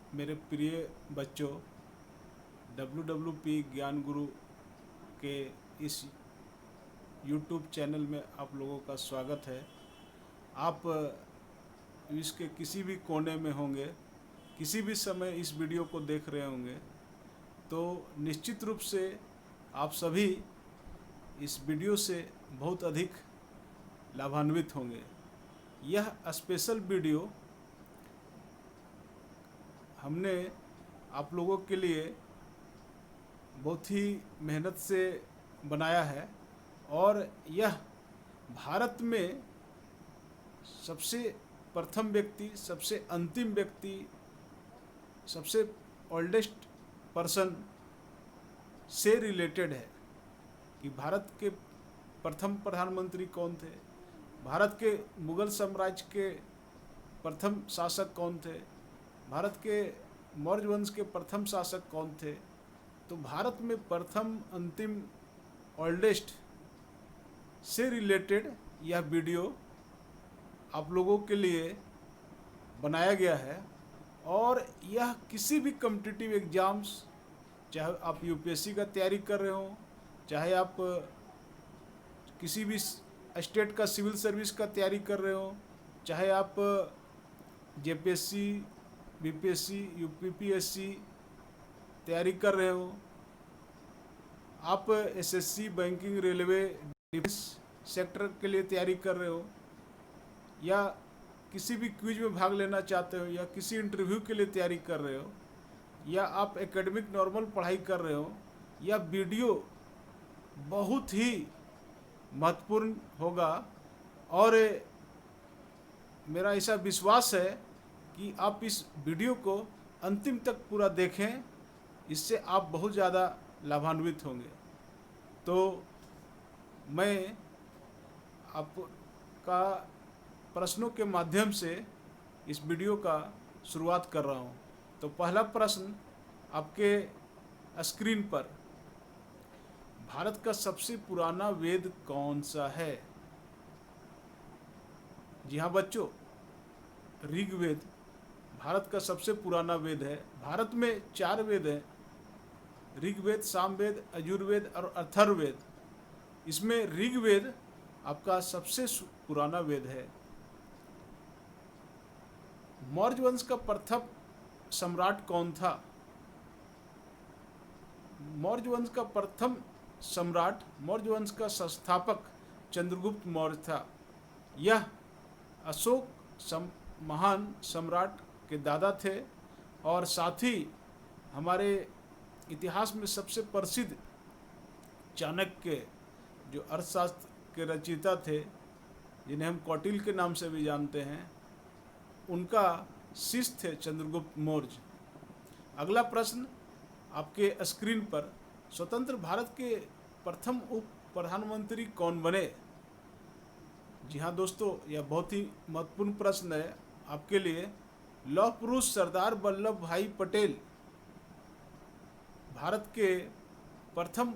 मेरे प्रिय बच्चों, WWP ज्ञान गुरु के इस YouTube चैनल में आप लोगों का स्वागत है। आप विश्व के किसी भी कोने में होंगे, किसी भी समय इस वीडियो को देख रहे होंगे, तो निश्चित रूप से आप सभी इस वीडियो से बहुत अधिक लाभान्वित होंगे। यह स्पेशल वीडियो हमने आप लोगों के लिए बहुत ही मेहनत से बनाया है और यह भारत में सबसे प्रथम व्यक्ति, सबसे अंतिम व्यक्ति, सबसे ओल्डेस्ट पर्सन से रिलेटेड है कि भारत के प्रथम प्रधानमंत्री कौन थे, भारत के मुगल साम्राज्य के प्रथम शासक कौन थे, भारत के मौर्य वंश के प्रथम शासक कौन थे। तो भारत में प्रथम, अंतिम, ओल्डेस्ट से रिलेटेड यह वीडियो आप लोगों के लिए बनाया गया है और यह किसी भी कॉम्पिटिटिव एग्ज़ाम्स, चाहे आप यूपीएससी का तैयारी कर रहे हो, चाहे आप किसी भी स्टेट का सिविल सर्विस का तैयारी कर रहे हो, चाहे आप जेपीएससी, बीपीएससी, यूपीपीएससी तैयारी कर रहे हो, आप SSC, banking, railway, defence sector के लिए तैयारी कर रहे हो, या किसी भी क्विज में भाग लेना चाहते हो, या किसी इंटरव्यू के लिए तैयारी कर रहे हो, या आप एकेडमिक नॉर्मल पढ़ाई कर रहे हो, यह वीडियो बहुत ही महत्वपूर्ण होगा और मेरा ऐसा विश्वास है कि आप इस वीडियो को अंतिम तक पूरा देखें, इससे आप बहुत ज़्यादा लाभान्वित होंगे। तो मैं आपका प्रश्नों के माध्यम से इस वीडियो का शुरुआत कर रहा हूँ। तो पहला प्रश्न आपके स्क्रीन पर, भारत का सबसे पुराना वेद कौन सा है? जी हाँ बच्चों, ऋग्वेद भारत का सबसे पुराना वेद है। भारत में 4 वेद हैं, ऋग्वेद, सामवेद, यजुर्वेद और अथर्ववेद। इसमें ऋग्वेद आपका सबसे पुराना वेद है। मौर्य वंश का प्रथम सम्राट कौन था? मौर्य वंश का प्रथम सम्राट, मौर्य वंश का संस्थापक चंद्रगुप्त मौर्य था। यह अशोक महान सम्राट के दादा थे और साथ ही हमारे इतिहास में सबसे प्रसिद्ध चाणक्य, जो अर्थशास्त्र के रचयिता थे, जिन्हें हम कौटिल्य के नाम से भी जानते हैं, उनका शिष्य थे चंद्रगुप्त मौर्य। अगला प्रश्न आपके स्क्रीन पर, स्वतंत्र भारत के प्रथम उप प्रधानमंत्री कौन बने? जी हाँ दोस्तों, यह बहुत ही महत्वपूर्ण प्रश्न है आपके लिए। लौह पुरुष सरदार वल्लभ भाई पटेल भारत के प्रथम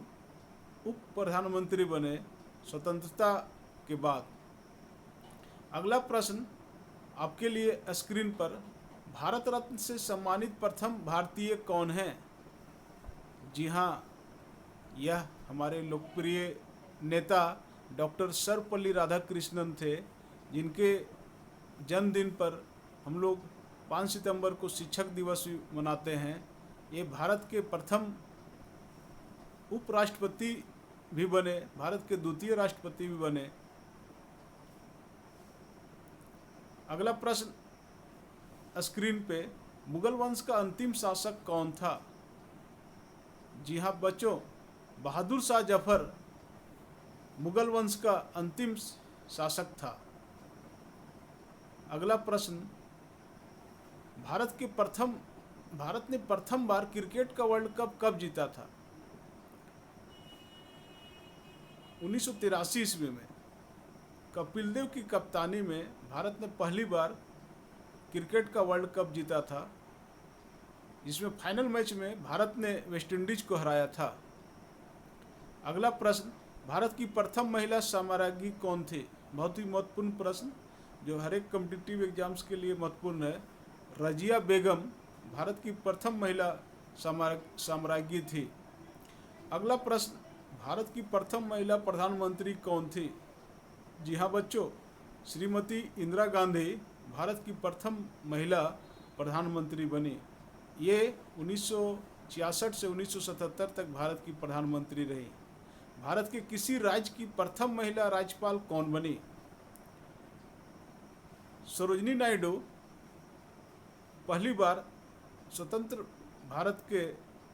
उप प्रधानमंत्री बने स्वतंत्रता के बाद। अगला प्रश्न आपके लिए स्क्रीन पर, भारत रत्न से सम्मानित प्रथम भारतीय कौन है? जी हाँ, यह हमारे लोकप्रिय नेता डॉक्टर सर्वपल्ली राधाकृष्णन थे, जिनके जन्मदिन पर हम लोग 5 सितंबर को शिक्षक दिवस मनाते हैं। ये भारत के प्रथम उपराष्ट्रपति भी बने, भारत के द्वितीय राष्ट्रपति भी बने। अगला प्रश्न स्क्रीन पे, मुगल वंश का अंतिम शासक कौन था? जी हाँ बच्चों, बहादुर शाह जफर मुगल वंश का अंतिम शासक था। अगला प्रश्न, भारत ने प्रथम बार क्रिकेट का वर्ल्ड कप कब जीता था? 1983 ईस्वी में कपिल देव की कप्तानी में भारत ने पहली बार क्रिकेट का वर्ल्ड कप जीता था, जिसमें फाइनल मैच में भारत ने वेस्टइंडीज को हराया था। अगला प्रश्न, भारत की प्रथम महिला साम्राज्ञी कौन थी? बहुत ही महत्वपूर्ण प्रश्न, जो हर एक कॉम्पिटिटिव एग्जाम्स के लिए महत्वपूर्ण है। रजिया बेगम भारत की प्रथम महिला साम्राज्ञी थी। अगला प्रश्न, भारत की प्रथम महिला प्रधानमंत्री कौन थी? जी हाँ बच्चों, श्रीमती इंदिरा गांधी भारत की प्रथम महिला प्रधानमंत्री बनी। ये 1966 से 1977 तक भारत की प्रधानमंत्री रही। भारत के किसी राज्य की प्रथम महिला राज्यपाल कौन बनी? सरोजिनी नायडू पहली बार स्वतंत्र भारत के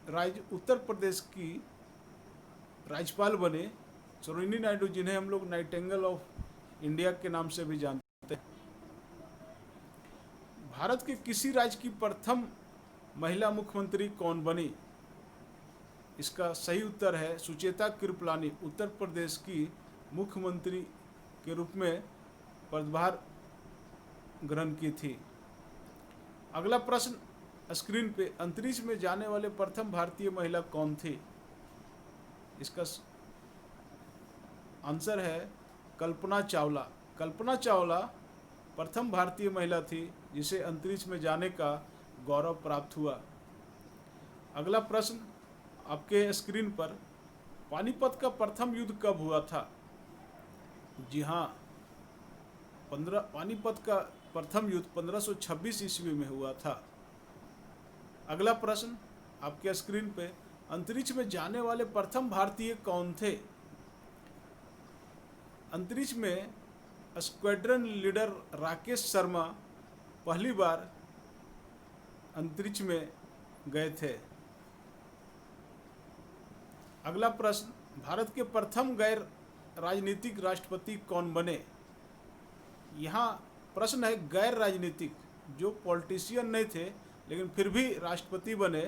राज्य उत्तर प्रदेश की राज्यपाल बने। सरोजिनी नायडू, जिन्हें हम लोग नाइटिंगेल ऑफ इंडिया के नाम से भी जानते हैं। भारत के किसी राज्य की प्रथम महिला मुख्यमंत्री कौन बनी? इसका सही उत्तर है सुचेता कृपलानी, उत्तर प्रदेश की मुख्यमंत्री के रूप में पदभार ग्रहण की थी। अगला प्रश्न स्क्रीन पे, अंतरिक्ष में जाने वाले प्रथम भारतीय महिला कौन थी? इसका आंसर है कल्पना चावला। कल्पना चावला प्रथम भारतीय महिला थी जिसे अंतरिक्ष में जाने का गौरव प्राप्त हुआ। अगला प्रश्न आपके स्क्रीन पर, पानीपत का प्रथम युद्ध कब हुआ था? जी हाँ, पानीपत का प्रथम युद्ध 1526 ईस्वी में हुआ था। अगला प्रश्न आपके स्क्रीन पे, अंतरिक्ष में जाने वाले प्रथम भारतीय कौन थे? अंतरिक्ष में स्क्वाड्रन लीडर राकेश शर्मा पहली बार अंतरिक्ष में गए थे। अगला प्रश्न, भारत के प्रथम गैर राजनीतिक राष्ट्रपति कौन बने? यहाँ प्रश्न है गैर राजनीतिक, जो पॉलिटिशियन नहीं थे लेकिन फिर भी राष्ट्रपति बने।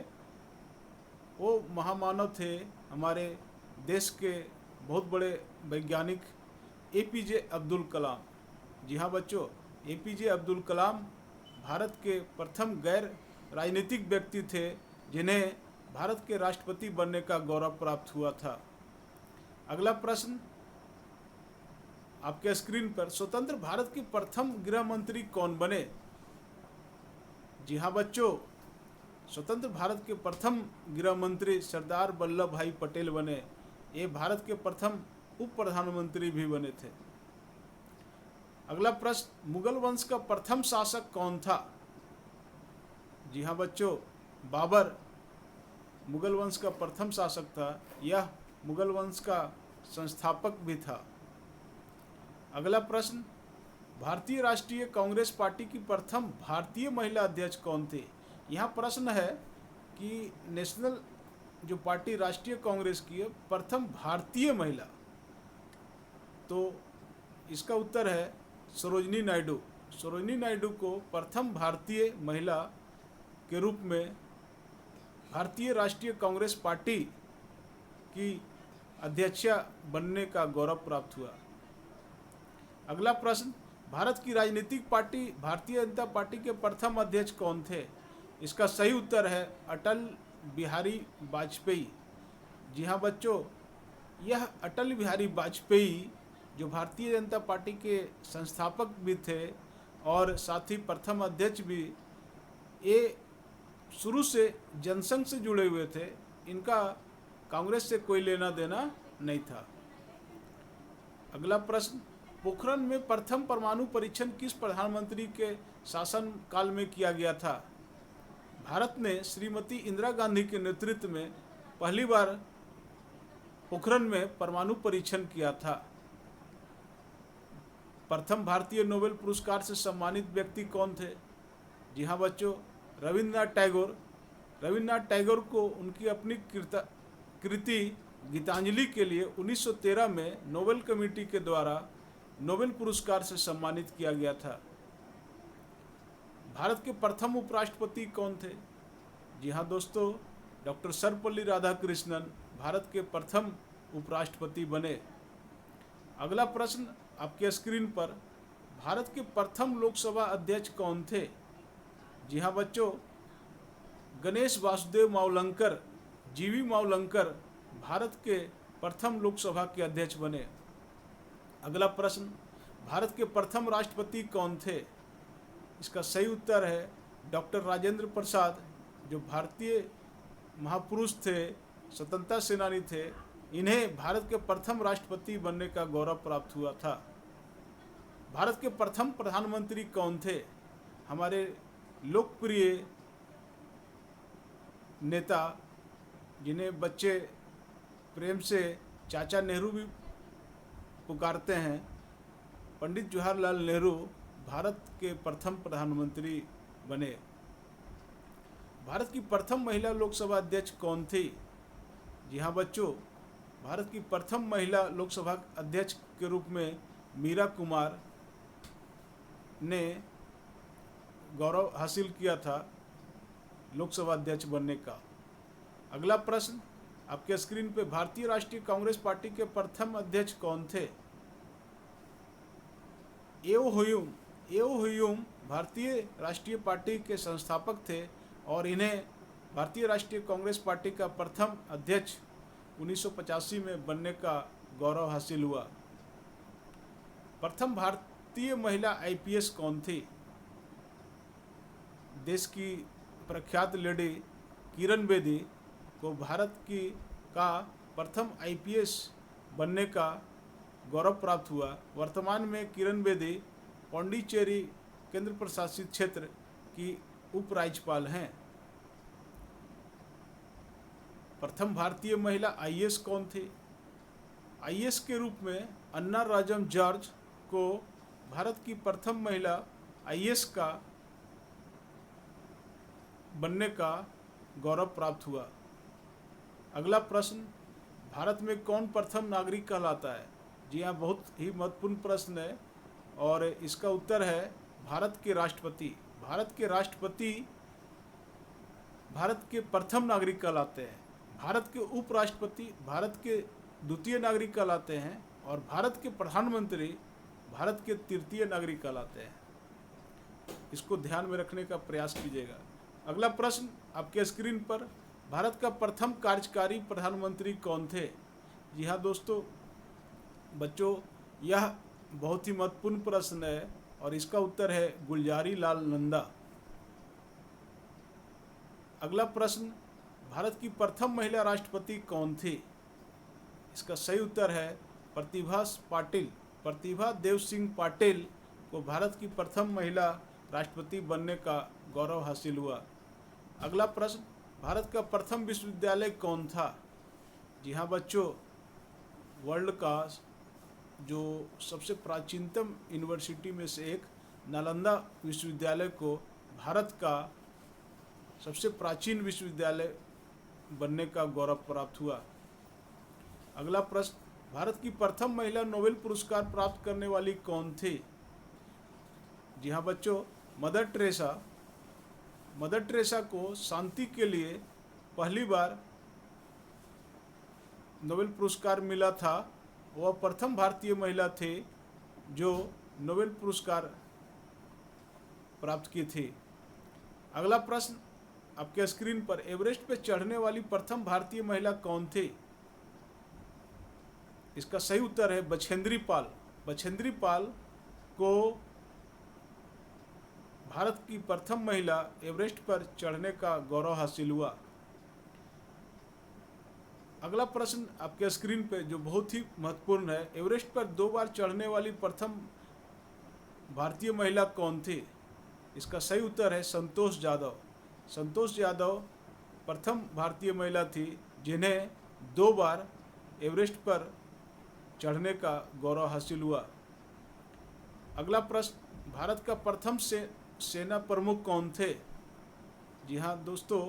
वो महामानव थे, हमारे देश के बहुत बड़े वैज्ञानिक एपीजे अब्दुल कलाम। जी हाँ बच्चों, एपीजे अब्दुल कलाम भारत के प्रथम गैर राजनीतिक व्यक्ति थे जिन्हें भारत के राष्ट्रपति बनने का गौरव प्राप्त हुआ था। अगला प्रश्न आपके स्क्रीन पर, स्वतंत्र भारत के प्रथम गृह मंत्री कौन बने? जी हाँ बच्चों, स्वतंत्र भारत के प्रथम गृह मंत्री सरदार वल्लभ भाई पटेल बने। ये भारत के प्रथम उप प्रधानमंत्री भी बने थे। अगला प्रश्न, मुगल वंश का प्रथम शासक कौन था? जी हाँ बच्चों, बाबर मुगल वंश का प्रथम शासक था। यह मुगल वंश का संस्थापक भी था। अगला प्रश्न, भारतीय राष्ट्रीय कांग्रेस पार्टी की प्रथम भारतीय महिला अध्यक्ष कौन थे? यहाँ प्रश्न है कि नेशनल जो पार्टी राष्ट्रीय कांग्रेस की है, प्रथम भारतीय महिला, तो इसका उत्तर है सरोजिनी नायडू। सरोजिनी नायडू को प्रथम भारतीय महिला के रूप में भारतीय राष्ट्रीय कांग्रेस पार्टी की अध्यक्षा बनने का गौरव प्राप्त हुआ। अगला प्रश्न, भारत की राजनीतिक पार्टी भारतीय जनता पार्टी के प्रथम अध्यक्ष कौन थे? इसका सही उत्तर है अटल बिहारी वाजपेयी। जी हाँ बच्चों, यह अटल बिहारी वाजपेयी जो भारतीय जनता पार्टी के संस्थापक भी थे और साथ ही प्रथम अध्यक्ष भी, ये शुरू से जनसंघ से जुड़े हुए थे। इनका कांग्रेस से कोई लेना देना नहीं था। अगला प्रश्न, पोखरण में प्रथम परमाणु परीक्षण किस प्रधानमंत्री के शासन काल में किया गया था? भारत ने श्रीमती इंदिरा गांधी के नेतृत्व में पहली बार पोखरण में परमाणु परीक्षण किया था। प्रथम भारतीय नोबेल पुरस्कार से सम्मानित व्यक्ति कौन थे? जी हाँ बच्चों, रविन्द्रनाथ टैगोर। रविन्द्रनाथ टैगोर को उनकी अपनी कृति गीतांजलि के लिए 1913 में नोबेल कमेटी के द्वारा नोबेल पुरस्कार से सम्मानित किया गया था। भारत के प्रथम उपराष्ट्रपति कौन थे? जी हाँ दोस्तों, डॉक्टर सर्वपल्ली राधाकृष्णन भारत के प्रथम उपराष्ट्रपति बने। अगला प्रश्न आपके स्क्रीन पर, भारत के प्रथम लोकसभा अध्यक्ष कौन थे? जी हाँ बच्चों, गणेश वासुदेव मावलंकर, जीवी मावलंकर भारत के प्रथम लोकसभा के अध्यक्ष बने। अगला प्रश्न, भारत के प्रथम राष्ट्रपति कौन थे? इसका सही उत्तर है डॉक्टर राजेंद्र प्रसाद, जो भारतीय महापुरुष थे, स्वतंत्रता सेनानी थे, इन्हें भारत के प्रथम राष्ट्रपति बनने का गौरव प्राप्त हुआ था। भारत के प्रथम प्रधानमंत्री कौन थे? हमारे लोकप्रिय नेता, जिन्हें बच्चे प्रेम से चाचा नेहरू भी पुकारते हैं, पंडित जवाहरलाल नेहरू भारत के प्रथम प्रधानमंत्री बने। भारत की प्रथम महिला लोकसभा अध्यक्ष कौन थी? जी हाँ बच्चों, भारत की प्रथम महिला लोकसभा अध्यक्ष के रूप में मीरा कुमार ने गौरव हासिल किया था लोकसभा अध्यक्ष बनने का। अगला प्रश्न आपके स्क्रीन पे, भारतीय राष्ट्रीय कांग्रेस पार्टी के प्रथम अध्यक्ष कौन थे? एओ हुयुम भारतीय राष्ट्रीय पार्टी के संस्थापक थे और इन्हें भारतीय राष्ट्रीय कांग्रेस पार्टी का प्रथम अध्यक्ष 1985 में बनने का गौरव हासिल हुआ। प्रथम भारतीय महिला आईपीएस कौन थी? देश की प्रख्यात लेडी किरण बेदी को भारत का प्रथम आईपीएस बनने का गौरव प्राप्त हुआ। वर्तमान में किरण बेदी पांडिचेरी केंद्र प्रशासित क्षेत्र की उपराज्यपाल हैं। प्रथम भारतीय महिला आईएएस कौन थी? आईएएस के रूप में अन्ना राजम जॉर्ज को भारत की प्रथम महिला आईएएस का बनने का गौरव प्राप्त हुआ। अगला प्रश्न, भारत में कौन प्रथम नागरिक कहलाता है? जी हाँ, बहुत ही महत्वपूर्ण प्रश्न है और इसका उत्तर है भारत के राष्ट्रपति। भारत के राष्ट्रपति भारत के प्रथम नागरिक कहलाते हैं। भारत के उपराष्ट्रपति भारत के द्वितीय नागरिक कहलाते हैं और भारत के प्रधानमंत्री भारत के तृतीय नागरिक कहलाते हैं। इसको ध्यान में रखने का प्रयास कीजिएगा। अगला प्रश्न आपके स्क्रीन पर, भारत का प्रथम कार्यकारी प्रधानमंत्री कौन थे? जी हाँ दोस्तों, बच्चों, यह बहुत ही महत्वपूर्ण प्रश्न है और इसका उत्तर है गुलजारी लाल नंदा। अगला प्रश्न, भारत की प्रथम महिला राष्ट्रपति कौन थी? इसका सही उत्तर है प्रतिभा पाटिल। प्रतिभा देव सिंह पाटिल को भारत की प्रथम महिला राष्ट्रपति बनने का गौरव हासिल हुआ। अगला प्रश्न, भारत का प्रथम विश्वविद्यालय कौन था? जी हाँ बच्चों, वर्ल्ड का जो सबसे प्राचीनतम यूनिवर्सिटी में से एक नालंदा विश्वविद्यालय को भारत का सबसे प्राचीन विश्वविद्यालय बनने का गौरव प्राप्त हुआ। अगला प्रश्न, भारत की प्रथम महिला नोबेल पुरस्कार प्राप्त करने वाली कौन थी? जी हाँ बच्चों, मदर टेरेसा। मदर टेरेसा को शांति के लिए पहली बार नोबेल पुरस्कार मिला था। वह प्रथम भारतीय महिला थे जो नोबेल पुरस्कार प्राप्त की थी। अगला प्रश्न आपके स्क्रीन पर, एवरेस्ट पर चढ़ने वाली प्रथम भारतीय महिला कौन थी? इसका सही उत्तर है बछेंद्री पाल। बछेंद्री पाल को भारत की प्रथम महिला एवरेस्ट पर चढ़ने का गौरव हासिल हुआ। अगला प्रश्न आपके स्क्रीन पे जो बहुत ही महत्वपूर्ण है, एवरेस्ट पर 2 बार चढ़ने वाली प्रथम भारतीय महिला कौन थी? इसका सही उत्तर है संतोष जाधव। संतोष यादव प्रथम भारतीय महिला थी जिन्हें 2 बार एवरेस्ट पर चढ़ने का गौरव हासिल हुआ। अगला प्रश्न, भारत का प्रथम सेना प्रमुख कौन थे? जी हाँ दोस्तों,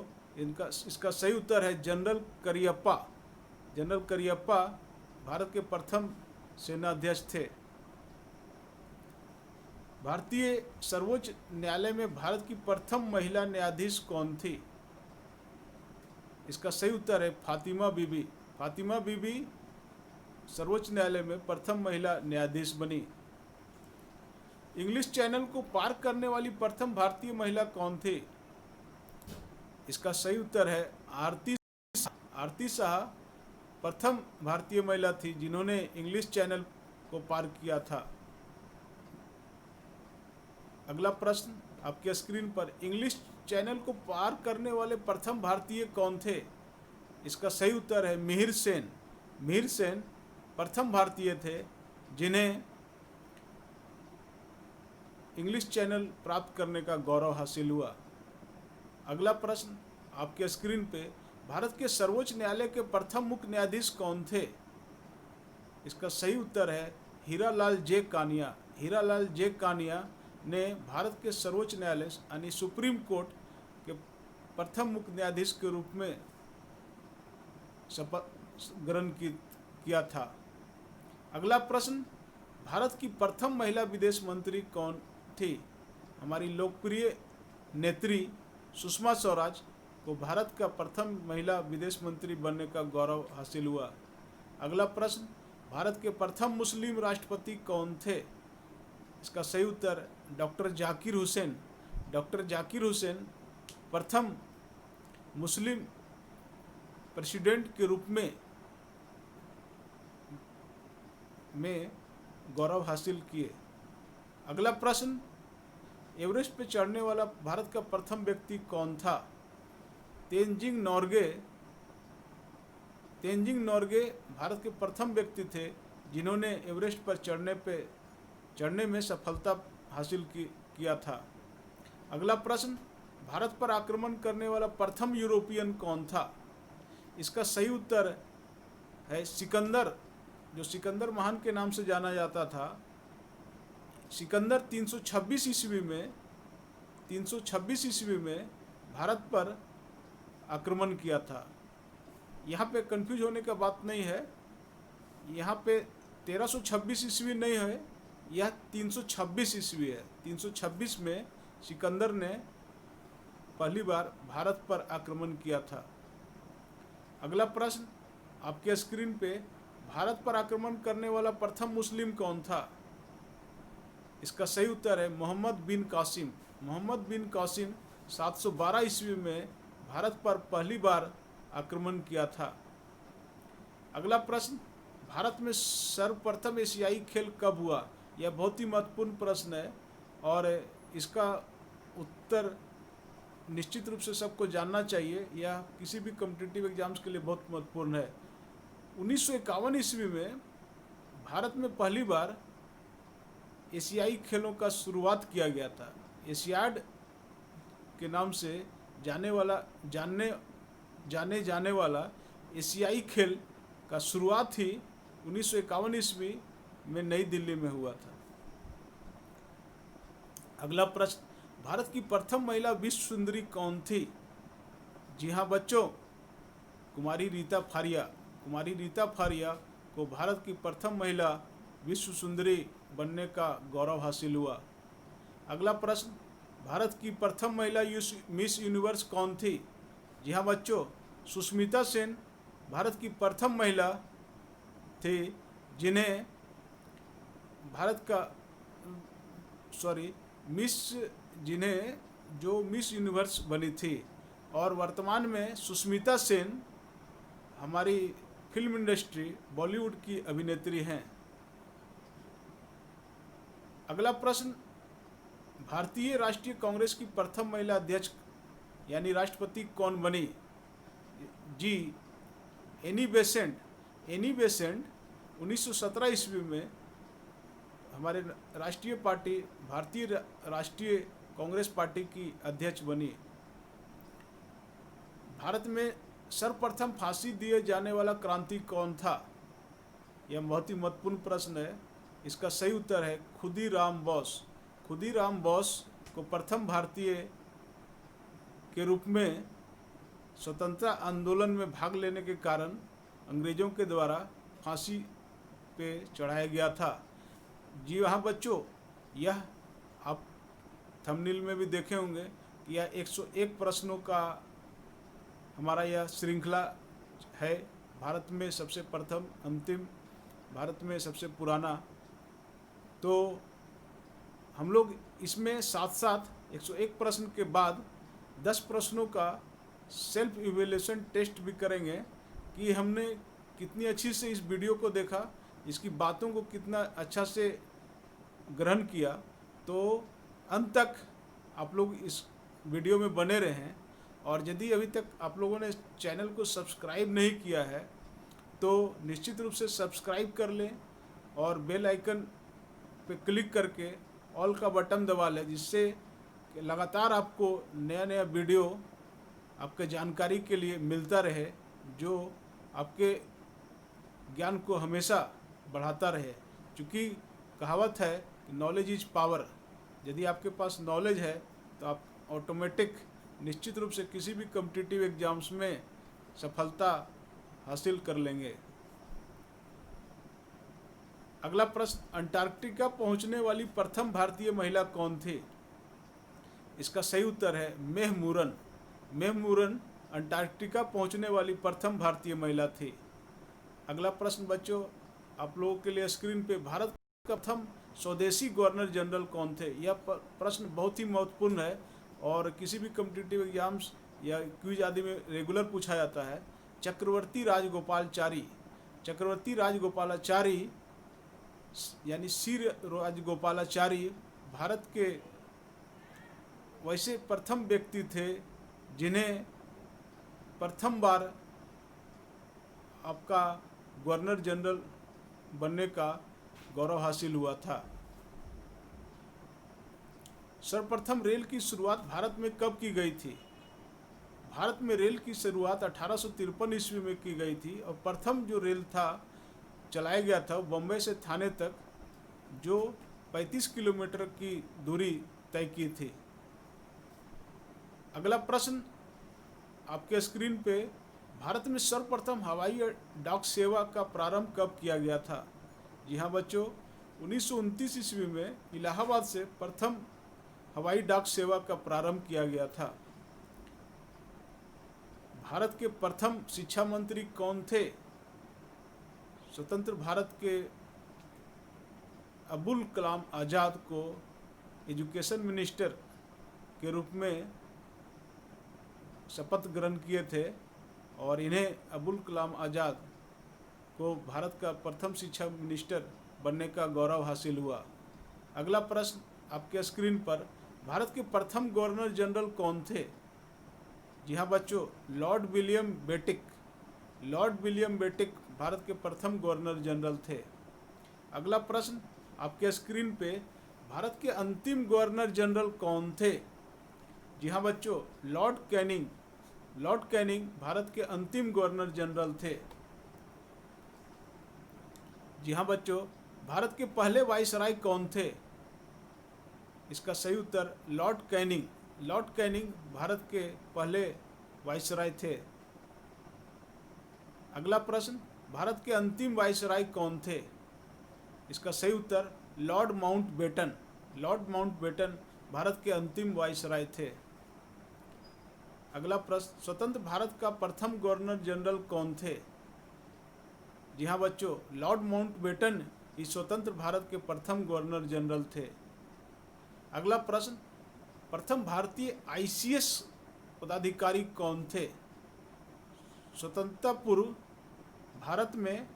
इसका सही उत्तर है जनरल करियप्पा। जनरल करियप्पा भारत के प्रथम सेनाध्यक्ष थे। भारतीय सर्वोच्च न्यायालय में भारत की प्रथम महिला न्यायाधीश कौन थी? इसका सही उत्तर है फातिमा बीबी। फातिमा बीबी सर्वोच्च न्यायालय में प्रथम महिला न्यायाधीश बनी। इंग्लिश चैनल को पार करने वाली प्रथम भारतीय महिला कौन थी? इसका सही उत्तर है आरती शाह प्रथम भारतीय महिला थी जिन्होंने इंग्लिश चैनल को पार किया था। अगला प्रश्न आपके स्क्रीन पर, इंग्लिश चैनल को पार करने वाले प्रथम भारतीय कौन थे? इसका सही उत्तर है मिहिर सेन। मिहिर सेन प्रथम भारतीय थे जिन्हें इंग्लिश चैनल प्राप्त करने का गौरव हासिल हुआ। अगला प्रश्न आपके स्क्रीन पे, भारत के सर्वोच्च न्यायालय के प्रथम मुख्य न्यायाधीश कौन थे? इसका सही उत्तर है हीरालाल जे कानिया। हीरालाल जे कानिया ने भारत के सर्वोच्च न्यायालय यानी सुप्रीम कोर्ट के प्रथम मुख्य न्यायाधीश के रूप में शपथ ग्रहण किया था। अगला प्रश्न, भारत की प्रथम महिला विदेश मंत्री कौन थी? हमारी लोकप्रिय नेत्री सुषमा स्वराज को भारत का प्रथम महिला विदेश मंत्री बनने का गौरव हासिल हुआ। अगला प्रश्न, भारत के प्रथम मुस्लिम राष्ट्रपति कौन थे? इसका सही उत्तर डॉक्टर जाकिर हुसैन। डॉक्टर जाकिर हुसैन प्रथम मुस्लिम प्रेसिडेंट के रूप में गौरव हासिल किए। अगला प्रश्न, एवरेस्ट पर चढ़ने वाला भारत का प्रथम व्यक्ति कौन था? तेनजिंग नोर्गे। तेनजिंग नोर्गे भारत के प्रथम व्यक्ति थे जिन्होंने एवरेस्ट पर चढ़ने में सफलता हासिल किया था। अगला प्रश्न, भारत पर आक्रमण करने वाला प्रथम यूरोपियन कौन था? इसका सही उत्तर है सिकंदर, जो सिकंदर महान के नाम से जाना जाता था। सिकंदर 326 ईस्वी में भारत पर आक्रमण किया था। यहाँ पे कंफ्यूज होने का बात नहीं है, यहाँ पे 1326 ईस्वी नहीं है, यह 326 ईस्वी है। 326 में सिकंदर ने पहली बार भारत पर आक्रमण किया था। अगला प्रश्न आपके स्क्रीन पे, भारत पर आक्रमण करने वाला प्रथम मुस्लिम कौन था? इसका सही उत्तर है मोहम्मद बिन कासिम। मोहम्मद बिन कासिम 712 ईस्वी में भारत पर पहली बार आक्रमण किया था। अगला प्रश्न, भारत में सर्वप्रथम एशियाई खेल कब हुआ? यह बहुत ही महत्वपूर्ण प्रश्न है और इसका उत्तर निश्चित रूप से सबको जानना चाहिए। यह किसी भी कॉम्पिटिटिव एग्जाम्स के लिए बहुत महत्वपूर्ण है। 1951 ईस्वी में भारत में पहली बार एशियाई खेलों का शुरुआत किया गया था। एशियाड के नाम से जाने जाने वाला एशियाई खेल का शुरुआत ही 1951 ईस्वी में नई दिल्ली में हुआ था। अगला प्रश्न, भारत की प्रथम महिला विश्व सुंदरी कौन थी? जी हाँ बच्चों, कुमारी रीता फारिया। कुमारी रीता फारिया को भारत की प्रथम महिला विश्व सुंदरी बनने का गौरव हासिल हुआ। अगला प्रश्न, भारत की प्रथम महिला मिस यूनिवर्स कौन थी? जी हाँ बच्चों, सुष्मिता सेन भारत की प्रथम महिला थी जिन्हें जो मिस यूनिवर्स बनी थी। और वर्तमान में सुष्मिता सेन हमारी फिल्म इंडस्ट्री बॉलीवुड की अभिनेत्री हैं। अगला प्रश्न, भारतीय राष्ट्रीय कांग्रेस की प्रथम महिला अध्यक्ष यानी राष्ट्रपति कौन बनी? जी एनी बेसेंट। एनी बेसेंट 1917 ईस्वी में हमारे भारतीय राष्ट्रीय कांग्रेस पार्टी की अध्यक्ष बनी। भारत में सर्वप्रथम फांसी दिए जाने वाला क्रांति कौन था? यह बहुत ही महत्वपूर्ण प्रश्न है। इसका सही उत्तर है खुदीराम बोस। खुदीराम बोस को प्रथम भारतीय के रूप में स्वतंत्रता आंदोलन में भाग लेने के कारण अंग्रेजों के द्वारा फांसी पे चढ़ाया गया था। जी हाँ बच्चों, यह आप थंबनेल में भी देखे होंगे कि यह 101 प्रश्नों का हमारा यह श्रृंखला है। भारत में सबसे प्रथम, अंतिम, भारत में सबसे पुराना। तो हम लोग इसमें साथ साथ 101 प्रश्न के बाद 10 प्रश्नों का सेल्फ इवैल्यूएशन टेस्ट भी करेंगे कि हमने कितनी अच्छी से इस वीडियो को देखा, इसकी बातों को कितना अच्छा से ग्रहण किया। तो अंत तक आप लोग इस वीडियो में बने रहें। और यदि अभी तक आप लोगों ने इस चैनल को सब्सक्राइब नहीं किया है तो निश्चित रूप से सब्सक्राइब कर लें और बेल आइकन पे क्लिक करके ऑल का बटन दबा लें, जिससे कि लगातार आपको नया नया वीडियो आपके जानकारी के लिए मिलता रहे, जो आपके ज्ञान को हमेशा बढ़ाता रहे। क्योंकि कहावत है कि नॉलेज इज पावर। यदि आपके पास नॉलेज है तो आप ऑटोमेटिक निश्चित रूप से किसी भी कॉम्पिटिटिव एग्जाम्स में सफलता हासिल कर लेंगे। अगला प्रश्न, अंटार्कटिका पहुंचने वाली प्रथम भारतीय महिला कौन थी? इसका सही उत्तर है मेह मुरन। मेह मुरन अंटार्कटिका पहुंचने वाली प्रथम भारतीय महिला थी। अगला प्रश्न बच्चों आप लोगों के लिए स्क्रीन पे, भारत का प्रथम स्वदेशी गवर्नर जनरल कौन थे? यह प्रश्न बहुत ही महत्वपूर्ण है और किसी भी कॉम्पिटिटिव एग्जाम्स या क्विज आदि में रेगुलर पूछा जाता है। चक्रवर्ती राजगोपालाचारी। चक्रवर्ती राजगोपालाचारी यानी सी राजगोपालाचारी भारत के वैसे प्रथम व्यक्ति थे जिन्हें प्रथम बार आपका गवर्नर जनरल बनने का गौरव हासिल हुआ था। सर्वप्रथम रेल की शुरुआत भारत में कब की गई थी? भारत में रेल की शुरुआत 1853 ईस्वी में की गई थी और प्रथम जो रेल था चलाया गया था बम्बई से थाने तक, जो 35 किलोमीटर की दूरी तय की थी। अगला प्रश्न आपके स्क्रीन पे, भारत में सर्वप्रथम हवाई डाक सेवा का प्रारंभ कब किया गया था? जी हाँ बच्चों, 1929 ईस्वी में इलाहाबाद से प्रथम हवाई डाक सेवा का प्रारंभ किया गया था। भारत के प्रथम शिक्षा मंत्री कौन थे? स्वतंत्र भारत के अबुल कलाम आज़ाद को एजुकेशन मिनिस्टर के रूप में शपथ ग्रहण किए थे और इन्हें अबुल कलाम आज़ाद को भारत का प्रथम शिक्षा मिनिस्टर बनने का गौरव हासिल हुआ। अगला प्रश्न आपके स्क्रीन पर, भारत के प्रथम गवर्नर जनरल कौन थे? जी हाँ बच्चों, Lord William Bentinck. Lord William Bentinck Bharat के प्रथम गवर्नर जनरल थे। अगला प्रश्न आपके स्क्रीन पे, भारत के अंतिम गवर्नर जनरल कौन थे? जी हाँ बच्चों, Lord Canning. Lord Canning Bharat के अंतिम गवर्नर जनरल थे। जी हाँ बच्चों, भारत के पहले वाइसराय कौन थे? इसका सही उत्तर Lord Canning. Lord Canning Bharat के पहले वाइसराय थे। अगला प्रश्न, भारत के अंतिम वाइसराय कौन थे? इसका सही उत्तर Lord Mountbatten. Lord Mountbatten Bharat के अंतिम वाइसराय थे। अगला प्रश्न, स्वतंत्र भारत का प्रथम गवर्नर जनरल कौन थे? जी हाँ बच्चों, लॉर्ड माउंटबेटन ही स्वतंत्र भारत के प्रथम गवर्नर जनरल थे। अगला प्रश्न, प्रथम भारतीय आईसीएस पदाधिकारी कौन थे? स्वतंत्रता पूर्व भारत में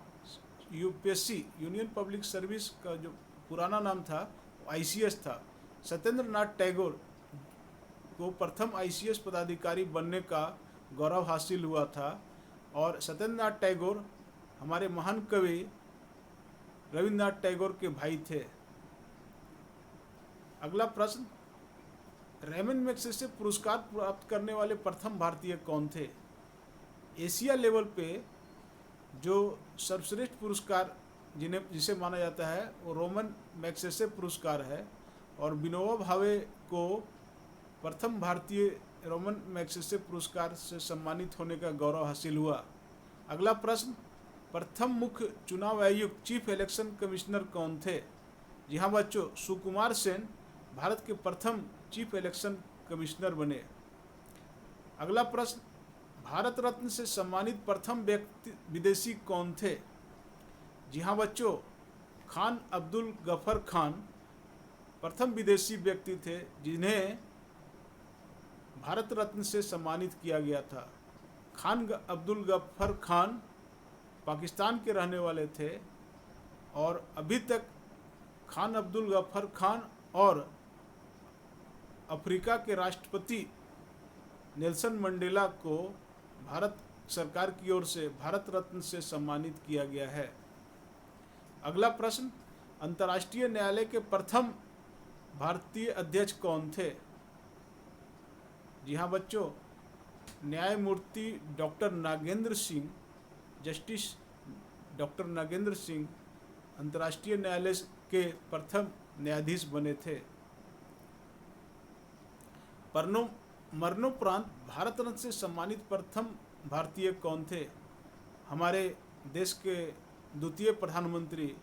यूपीएससी यूनियन पब्लिक सर्विस का जो पुराना नाम था आईसीएस था। सत्येंद्र नाथ टैगोर को प्रथम आईसीएस पदाधिकारी बनने का गौरव हासिल हुआ था और सत्येंद्र नाथ टैगोर हमारे महान कवि रविन्द्रनाथ टैगोर के भाई थे। अगला प्रश्न, रेमन मैग्सेसे पुरस्कार प्राप्त करने वाले प्रथम भारतीय कौन थे? एशिया लेवल पे जो सर्वश्रेष्ठ पुरस्कार जिसे माना जाता है वो रोमन मैग्सेसे पुरस्कार है और विनोबा भावे को प्रथम भारतीय रोमन मैग्सेसे पुरस्कार से सम्मानित होने का गौरव हासिल हुआ। अगला प्रश्न, प्रथम मुख्य चुनाव आयुक्त चीफ इलेक्शन कमिश्नर कौन थे? जी हाँ बच्चों, सुकुमार सेन भारत के प्रथम चीफ इलेक्शन कमिश्नर बने। अगला प्रश्न, भारत रत्न से सम्मानित प्रथम व्यक्ति विदेशी कौन थे? जी हाँ बच्चों, खान अब्दुल गफर खान प्रथम विदेशी व्यक्ति थे जिन्हें भारत रत्न से सम्मानित किया गया था। खान अब्दुल गफर खान पाकिस्तान के रहने वाले थे और अभी तक खान अब्दुल गफर खान और अफ्रीका के राष्ट्रपति नेल्सन मंडेला को भारत सरकार की ओर से भारत रत्न से सम्मानित किया गया है। अगला प्रश्न, अंतर्राष्ट्रीय न्यायालय के प्रथम भारतीय अध्यक्ष कौन थे? जी हाँ बच्चों, न्यायमूर्ति doctor Nagendra Singh, justice doctor Nagendra Singh अंतर्राष्ट्रीय न्यायालय के प्रथम न्यायाधीश बने थे। मरणोपरांत भारत रत्न से सम्मानित प्रथम भारतीय कौन थे? हमारे देश के द्वितीय प्रधानमंत्री,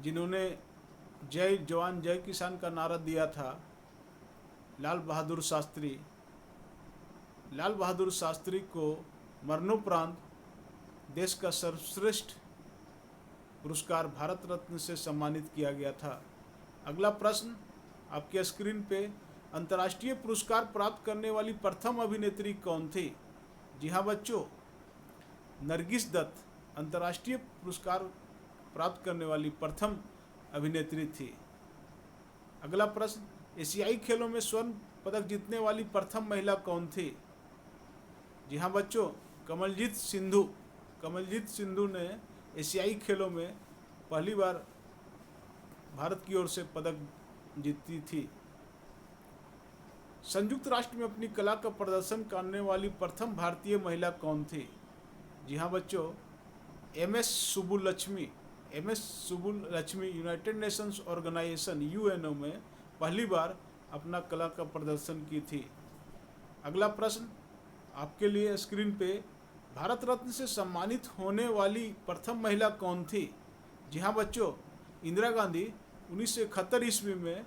जिन्होंने जय जवान जय किसान का नारा दिया था, लाल बहादुर शास्त्री। लाल बहादुर शास्त्री को मरणोपरांत देश का सर्वश्रेष्ठ पुरस्कार भारत रत्न से सम्मानित किया गया था। अगला प्रश्न आपके स्क्रीन पे, अंतर्राष्ट्रीय पुरस्कार प्राप्त करने वाली प्रथम अभिनेत्री कौन थी? जी हाँ बच्चों, नरगिस दत्त अंतर्राष्ट्रीय पुरस्कार प्राप्त करने वाली प्रथम अभिनेत्री थी। अगला प्रश्न, एशियाई खेलों में स्वर्ण पदक जीतने वाली प्रथम महिला कौन थी? जी हाँ बच्चों, कमलजीत सिंधु। कमलजीत सिंधु ने एशियाई खेलों में पहली बार भारत की ओर से पदक जीती थी। संयुक्त राष्ट्र में अपनी कला का प्रदर्शन करने वाली प्रथम भारतीय महिला कौन थी? जी हाँ बच्चों, MS Subbulakshmi. MS Subbulakshmi United Nations Organisation UNO में पहली बार अपना कला का प्रदर्शन की थी। अगला प्रश्न आपके लिए स्क्रीन पे, भारत रत्न से सम्मानित होने वाली प्रथम महिला कौन थी? जी हाँ बच्चों, इंदिरा गांधी 1971 ईस्वी में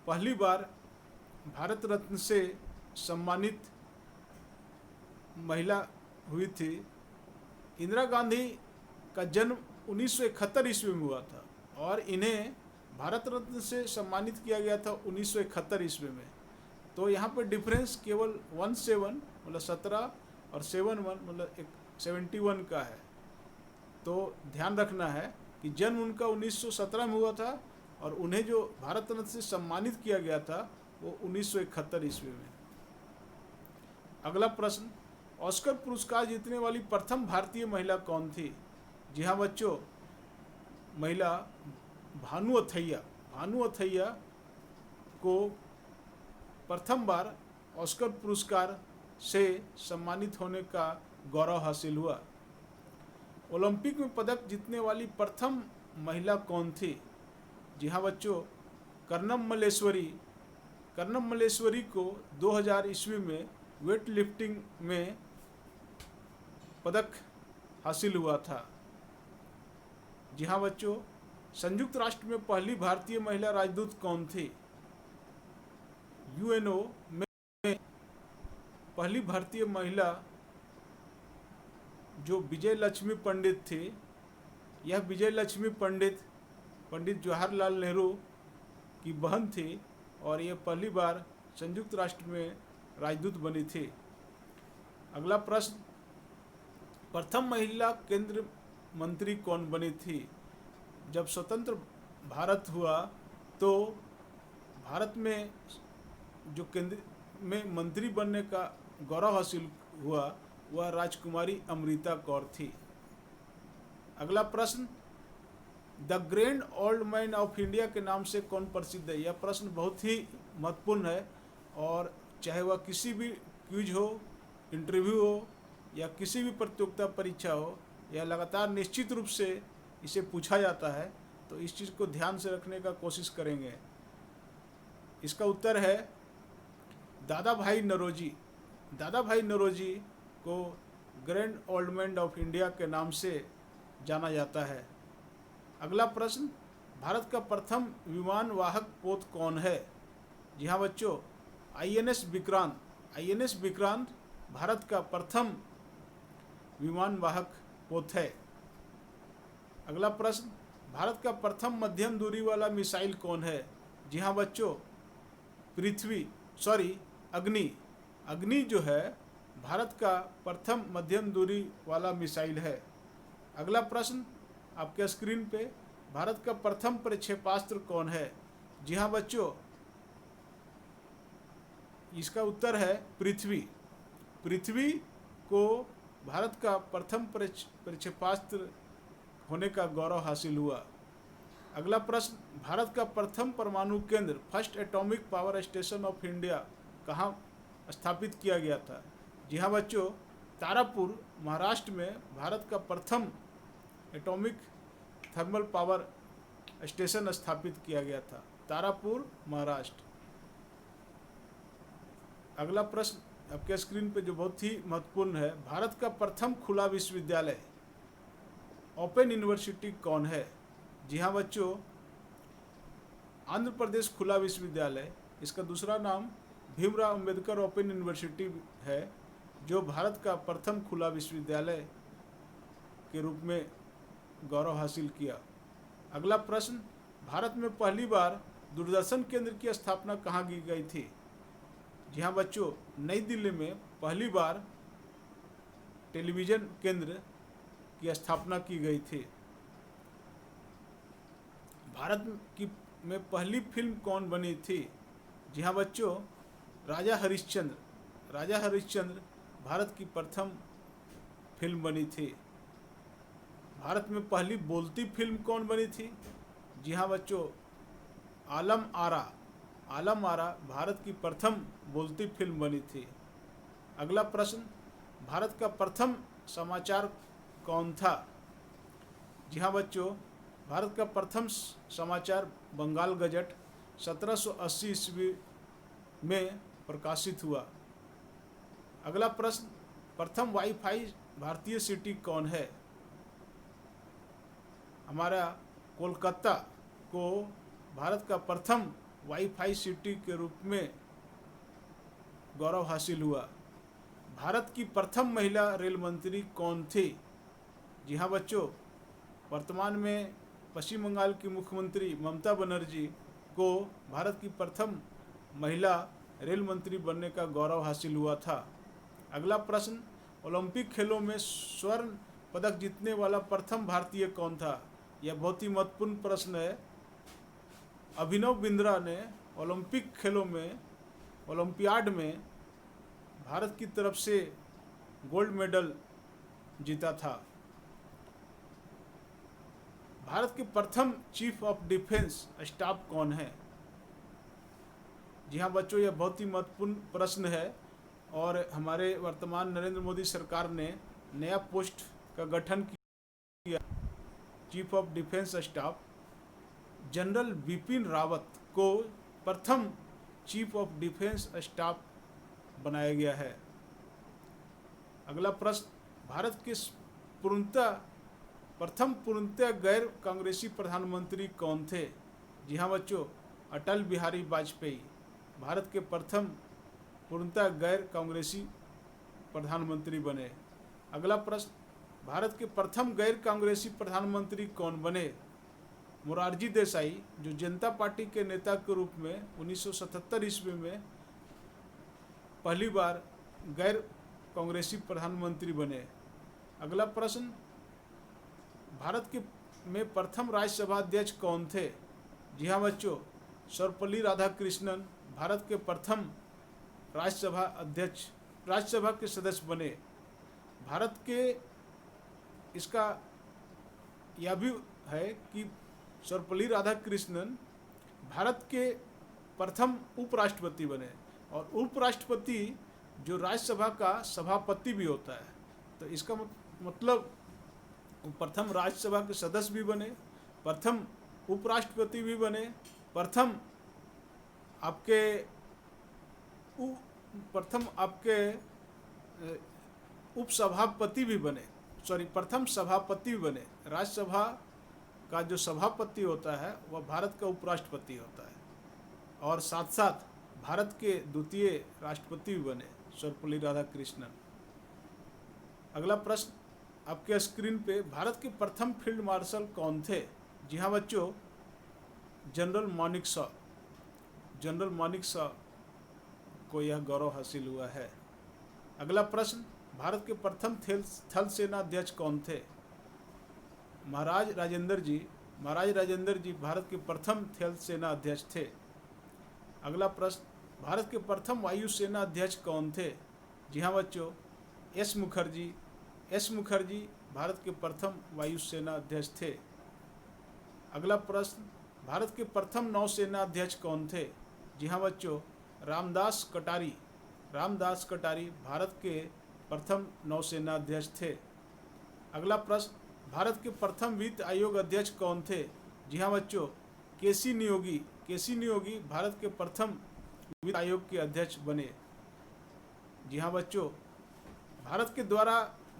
पहली बार भारत रत्न से सम्मानित महिला हुई थी। इंदिरा गांधी का जन्म 1971 ईस्वी में हुआ था और इन्हें भारत रत्न से सम्मानित किया गया था 1971 ईस्वी में। तो यहाँ पर डिफरेंस केवल 17 मतलब 17 और 71 मतलब 71 का है। तो ध्यान रखना है कि जन्म उनका 1917 में हुआ था और उन्हें जो भारत रत्न से सम्मानित किया गया था वो 1971 ईस्वी में। अगला प्रश्न, ऑस्कर पुरस्कार जीतने वाली प्रथम भारतीय महिला कौन थी? जी हाँ बच्चों, महिला भानु अथैया। भानु अथैया को प्रथम बार ऑस्कर पुरस्कार से सम्मानित होने का गौरव हासिल हुआ। ओलंपिक में पदक जीतने वाली प्रथम महिला कौन थी? जी हाँ बच्चों, कर्णम मल्लेश्वरी। कर्णम मल्लेश्वरी को 2000 ईस्वी में वेट लिफ्टिंग में पदक हासिल हुआ था। जी हाँ बच्चों, संयुक्त राष्ट्र में पहली भारतीय महिला राजदूत कौन थी? यूएनओ में पहली भारतीय महिला जो विजय लक्ष्मी पंडित थी, यह विजय लक्ष्मी पंडित जवाहरलाल नेहरू की बहन थी और यह पहली बार संयुक्त राष्ट्र में राजदूत बनी थी। अगला प्रश्न, प्रथम महिला केंद्रीय मंत्री कौन बनी थी? जब स्वतंत्र भारत हुआ तो भारत में जो केंद्र में मंत्री बनने का गौरव हासिल हुआ वह राजकुमारी अमृता कौर थी। अगला प्रश्न, the grand old man of India के नाम से कौन प्रसिद्ध है? यह प्रश्न बहुत ही महत्वपूर्ण है और चाहे वह किसी भी क्विज हो, इंटरव्यू हो या किसी भी प्रतियोगिता परीक्षा हो, यह लगातार निश्चित रूप से इसे पूछा जाता है, तो इस चीज़ को ध्यान से रखने का कोशिश करेंगे। इसका उत्तर है दादा भाई नौरोजी। दादा भाई नौरोजी को grand old man of India के नाम से जाना जाता है। अगला प्रश्न, भारत का प्रथम विमान वाहक पोत कौन है? जी हाँ बच्चों, आईएनएस विक्रांत। आईएनएस विक्रांत भारत का प्रथम विमान वाहक पोत है। अगला प्रश्न, भारत का प्रथम मध्यम दूरी वाला मिसाइल कौन है? जी हाँ बच्चों, अग्नि। अग्नि जो है भारत का प्रथम मध्यम दूरी वाला मिसाइल है। अगला प्रश्न आपके स्क्रीन पे, भारत का प्रथम प्रक्षेपास्त्र कौन है? जी हाँ बच्चों, इसका उत्तर है पृथ्वी। पृथ्वी को भारत का प्रथम प्रक्षेपास्त्र होने का गौरव हासिल हुआ। अगला प्रश्न, भारत का प्रथम परमाणु केंद्र first atomic power station of India कहाँ स्थापित किया गया था? जी हाँ बच्चों, तारापुर महाराष्ट्र में भारत का प्रथम एटॉमिक थर्मल पावर स्टेशन स्थापित किया गया था, तारापुर महाराष्ट्र। अगला प्रश्न आपके स्क्रीन पे जो बहुत ही महत्वपूर्ण है, भारत का प्रथम खुला विश्वविद्यालय ओपन यूनिवर्सिटी कौन है? जी हाँ बच्चों, आंध्र प्रदेश खुला विश्वविद्यालय, इसका दूसरा नाम भीमराव अंबेडकर ओपन यूनिवर्सिटी है, जो भारत का प्रथम खुला विश्वविद्यालय के रूप में गौरव हासिल किया। अगला प्रश्न, भारत में पहली बार दूरदर्शन केंद्र की स्थापना कहाँ की गई थी? जी हाँ बच्चों, नई दिल्ली में पहली बार टेलीविज़न केंद्र की स्थापना की गई थी। भारत में पहली फिल्म कौन बनी थी? जी हाँ बच्चों, राजा हरिश्चंद्र। राजा हरिश्चंद्र भारत की प्रथम फिल्म बनी थी। भारत में पहली बोलती फिल्म कौन बनी थी? जी हाँ बच्चों, आलम आरा। आलम आरा भारत की प्रथम बोलती फिल्म बनी थी। अगला प्रश्न, भारत का प्रथम समाचार कौन था? जी हाँ बच्चों, भारत का प्रथम समाचार बंगाल गजट 1780 ईस्वी में प्रकाशित हुआ। अगला प्रश्न, प्रथम वाईफाई भारतीय सिटी कौन है? हमारा कोलकाता को भारत का प्रथम वाईफाई सिटी के रूप में गौरव हासिल हुआ। भारत की प्रथम महिला रेल मंत्री कौन थी? जी हाँ बच्चों, वर्तमान में पश्चिम बंगाल की मुख्यमंत्री ममता बनर्जी को भारत की प्रथम महिला रेल मंत्री बनने का गौरव हासिल हुआ था। अगला प्रश्न, ओलंपिक खेलों में स्वर्ण पदक जीतने वाला प्रथम भारतीय कौन था? यह बहुत ही महत्वपूर्ण प्रश्न है। अभिनव बिंद्रा ने ओलंपिक खेलों में, ओलंपियाड में भारत की तरफ से गोल्ड मेडल जीता था। भारत के प्रथम चीफ ऑफ डिफेंस स्टाफ कौन है? जी हाँ बच्चों, यह बहुत ही महत्वपूर्ण प्रश्न है और हमारे वर्तमान नरेंद्र मोदी सरकार ने नया पोस्ट का गठन किया। Chief of defence staff general Bipin Rawat को प्रथम चीफ ऑफ डिफेंस स्टाफ बनाया गया है। अगला प्रश्न, भारत के प्रथम पूर्णतः गैर कांग्रेसी प्रधानमंत्री कौन थे? जी हाँ बच्चों, अटल बिहारी वाजपेयी भारत के प्रथम पूर्णतः गैर कांग्रेसी प्रधानमंत्री बने। अगला प्रश्न, भारत के प्रथम गैर कांग्रेसी प्रधानमंत्री कौन बने? मोरारजी देसाई, जो जनता पार्टी के नेता के रूप में 1977 ईस्वी में पहली बार गैर कांग्रेसी प्रधानमंत्री बने। अगला प्रश्न, भारत के में प्रथम राज्यसभा अध्यक्ष कौन थे? जी हाँ बच्चों, सर्वपल्ली राधाकृष्णन भारत के प्रथम राज्यसभा के सदस्य बने। भारत के इसका यह भी है कि सर्वपल्ली राधाकृष्णन भारत के प्रथम उपराष्ट्रपति बने और उपराष्ट्रपति जो राज्यसभा का सभापति भी होता है, तो इसका मतलब प्रथम राज्यसभा के सदस्य भी बने, प्रथम उपराष्ट्रपति भी बने, प्रथम आपके उपसभापति भी बने, प्रथम सभापति भी बने। राज्यसभा का जो सभापति होता है वह भारत का उपराष्ट्रपति होता है और साथ साथ भारत के द्वितीय राष्ट्रपति भी बने, सर्वपल्ली राधाकृष्णन। अगला प्रश्न आपके स्क्रीन पे, भारत के प्रथम फील्ड मार्शल कौन थे? जी हाँ बच्चों, जनरल मानिक शॉ। जनरल मानिक शॉ को यह गौरव हासिल हुआ है। अगला प्रश्न, भारत के प्रथम थल सेना अध्यक्ष कौन थे? महाराज राजेंद्र जी महाराज राजेंद्र जी भारत के प्रथम थल सेना अध्यक्ष थे। अगला प्रश्न, भारत के प्रथम वायु सेना अध्यक्ष कौन थे? जी हाँ बच्चों, एस मुखर्जी। एस मुखर्जी भारत के प्रथम वायु सेना अध्यक्ष थे। अगला प्रश्न, भारत के प्रथम नौसेना अध्यक्ष कौन थे? जी हाँ बच्चों, रामदास कटारी। रामदास कटारी भारत के प्रथम नौसेना अध्यक्ष थे। अगला प्रश्न, भारत के प्रथम वित्त आयोग अध्यक्ष कौन थे? जी हाँ बच्चों, केसी नियोगी। केसी नियोगी भारत के प्रथम वित्त आयोग के अध्यक्ष बने। जी हाँ बच्चों, भारत के द्वारा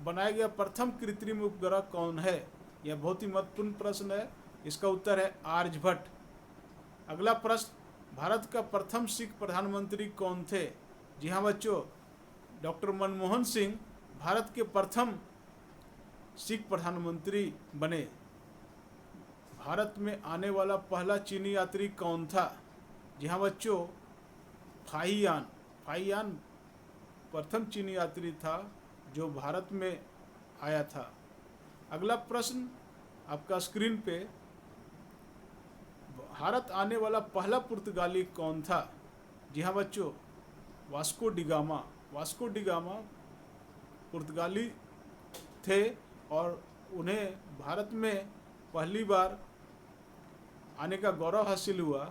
बनाया गया प्रथम कृत्रिम उपग्रह कौन है? यह बहुत ही महत्वपूर्ण प्रश्न है। इसका उत्तर है आर्यभट्ट। अगला प्रश्न, भारत का प्रथम सिख प्रधानमंत्री कौन थे? जी हाँ बच्चों, डॉक्टर मनमोहन सिंह भारत के प्रथम सिख प्रधानमंत्री बने। भारत में आने वाला पहला चीनी यात्री कौन था? जी हाँ बच्चों, फाहियान। फाहियान प्रथम चीनी यात्री था जो भारत में आया था। अगला प्रश्न आपका स्क्रीन पे, भारत आने वाला पहला पुर्तगाली कौन था? जी हाँ बच्चों, वास्को डिगामा। वास्को डिगामा पुर्तगाली थे और उन्हें भारत में पहली बार आने का गौरव हासिल हुआ।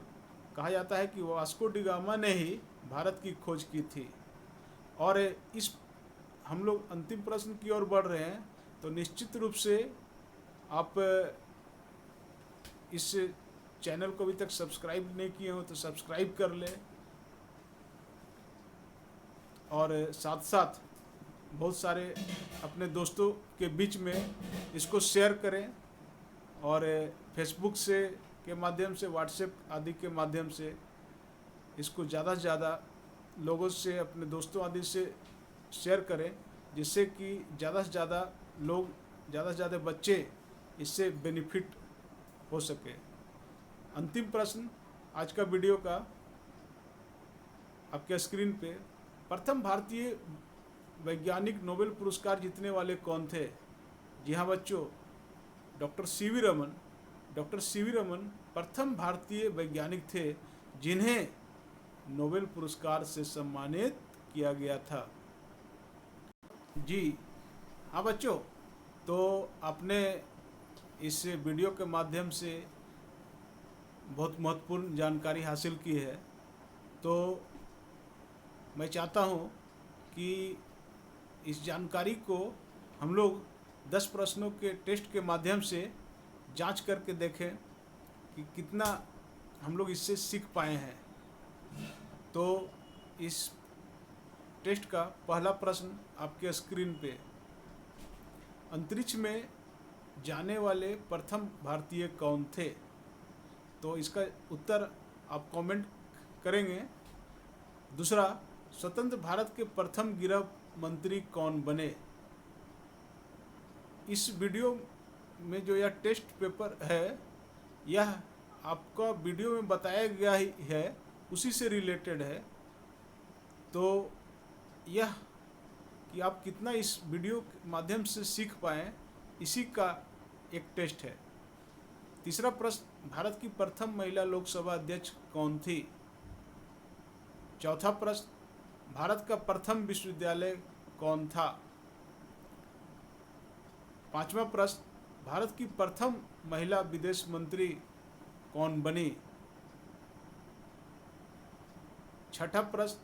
कहा जाता है कि वास्को डिगामा ने ही भारत की खोज की थी। और इस हम लोग अंतिम प्रश्न की ओर बढ़ रहे हैं, तो निश्चित रूप से आप इस चैनल को अभी तक सब्सक्राइब नहीं किए हो तो सब्सक्राइब कर लें और साथ साथ बहुत सारे अपने दोस्तों के बीच में इसको शेयर करें और फेसबुक से के माध्यम से, व्हाट्सएप आदि के माध्यम से इसको ज़्यादा से ज़्यादा लोगों से, अपने दोस्तों आदि से शेयर करें, जिससे कि ज़्यादा से ज़्यादा लोग, ज़्यादा से ज़्यादा बच्चे इससे बेनिफिट हो सके। अंतिम प्रश्न आज का वीडियो का आपके स्क्रीन पे, प्रथम भारतीय वैज्ञानिक नोबेल पुरस्कार जीतने वाले कौन थे? जी हाँ बच्चों, doctor CV Raman. Doctor CV Raman प्रथम भारतीय वैज्ञानिक थे जिन्हें नोबेल पुरस्कार से सम्मानित किया गया था। जी हाँ बच्चों, तो आपने इस वीडियो के माध्यम से बहुत महत्वपूर्ण जानकारी हासिल की है। तो मैं चाहता हूँ कि इस जानकारी को हम लोग 10 प्रश्नों के टेस्ट के माध्यम से जांच करके देखें कि कितना हम लोग इससे सीख पाए हैं। तो इस टेस्ट का पहला प्रश्न आपके स्क्रीन पे, अंतरिक्ष में जाने वाले प्रथम भारतीय कौन थे? तो इसका उत्तर आप कमेंट करेंगे। दूसरा, स्वतंत्र भारत के प्रथम गृह मंत्री कौन बने? इस वीडियो में जो यह टेस्ट पेपर है, यह आपका वीडियो में बताया गया ही है, उसी से रिलेटेड है। तो यह कि आप कितना इस वीडियो के माध्यम से सीख पाएँ, इसी का एक टेस्ट है। तीसरा प्रश्न, भारत की प्रथम महिला लोकसभा अध्यक्ष कौन थी? चौथा प्रश्न, भारत का प्रथम विश्वविद्यालय कौन था? पांचवा प्रश्न, भारत की प्रथम महिला विदेश मंत्री कौन बनी? छठा प्रश्न,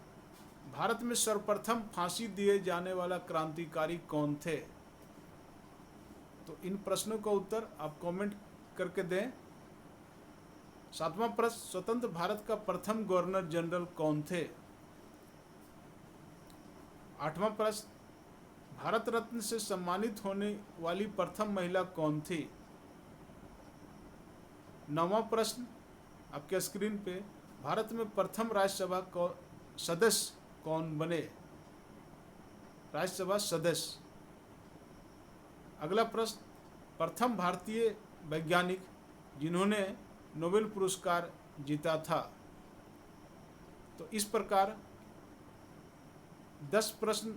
भारत में सर्वप्रथम फांसी दिए जाने वाला क्रांतिकारी कौन थे? तो इन प्रश्नों का उत्तर आप कमेंट करके दें। सातवां प्रश्न, स्वतंत्र भारत का प्रथम गवर्नर जनरल कौन थे? आठवां प्रश्न, भारत रत्न से सम्मानित होने वाली प्रथम महिला कौन थी? नौवां प्रश्न आपके स्क्रीन पे, भारत में प्रथम राज्यसभा सदस्य कौन बने? राज्यसभा सदस्य। अगला प्रश्न, प्रथम भारतीय वैज्ञानिक जिन्होंने नोबेल पुरस्कार जीता था। तो इस प्रकार 10 प्रश्न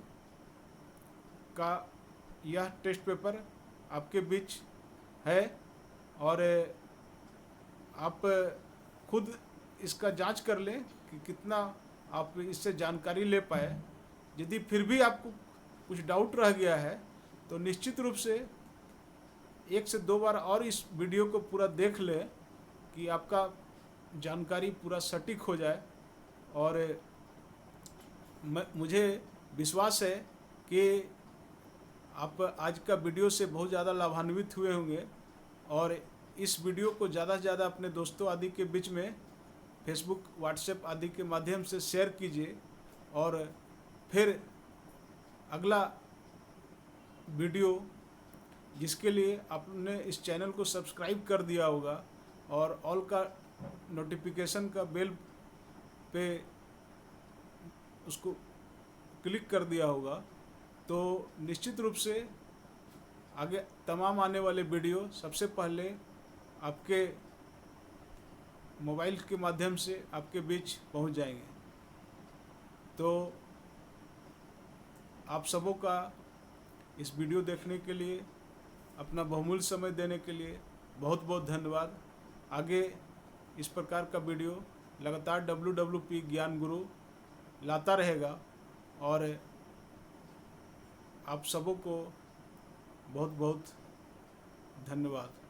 का यह टेस्ट पेपर आपके बीच है और आप खुद इसका जांच कर लें कि कितना आप इससे जानकारी ले पाए। यदि फिर भी आपको कुछ डाउट रह गया है तो निश्चित रूप से 1 से 2 बार और इस वीडियो को पूरा देख लें कि आपका जानकारी पूरा सटीक हो जाए। और मुझे विश्वास है कि आप आज का वीडियो से बहुत ज़्यादा लाभान्वित हुए होंगे और इस वीडियो को ज़्यादा से ज़्यादा अपने दोस्तों आदि के बीच में फेसबुक, व्हाट्सएप आदि के माध्यम से शेयर कीजिए। और फिर अगला वीडियो जिसके लिए आपने इस चैनल को सब्सक्राइब कर दिया होगा और ऑल का नोटिफिकेशन का बेल पे उसको क्लिक कर दिया होगा, तो निश्चित रूप से आगे तमाम आने वाले वीडियो सबसे पहले आपके मोबाइल के माध्यम से आपके बीच पहुंच जाएंगे। तो आप सबों का इस वीडियो देखने के लिए, अपना बहुमूल्य समय देने के लिए बहुत बहुत धन्यवाद। आगे इस प्रकार का वीडियो लगातार WWP ज्ञान गुरु लाता रहेगा और आप सबों को बहुत बहुत धन्यवाद।